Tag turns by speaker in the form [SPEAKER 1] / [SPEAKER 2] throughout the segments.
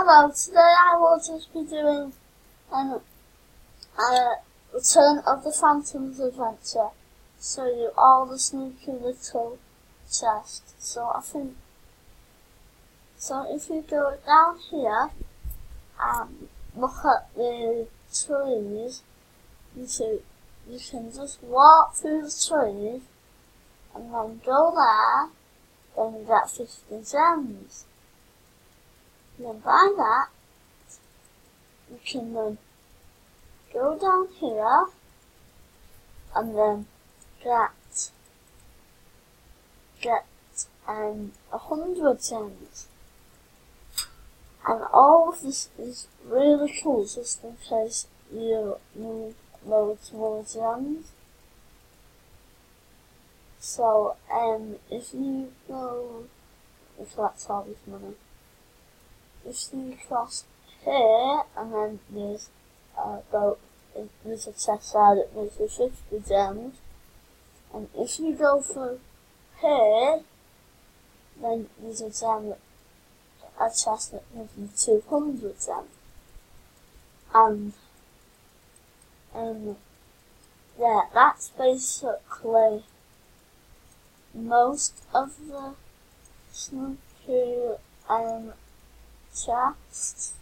[SPEAKER 1] Hello, today I will just be doing Return of the Phantom's Adventure. Show you all the sneaky little chests. So if you go down here and look at the trees, you can just walk through the trees and then go there, then you get 50 gems. And then by that, you can then go down here and then get 100 gems. And all of this is really cool, just in case you need loads more gems. So, if you go, if that's all this money, if you cross here, and then there's a chest there that gives you 50 gems, and if you go through here, then there's a chest that gives you 200 gems, and yeah, that's basically most of the sneaky chests.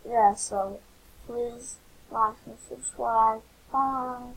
[SPEAKER 1] Yeah, so please like and subscribe. Bye.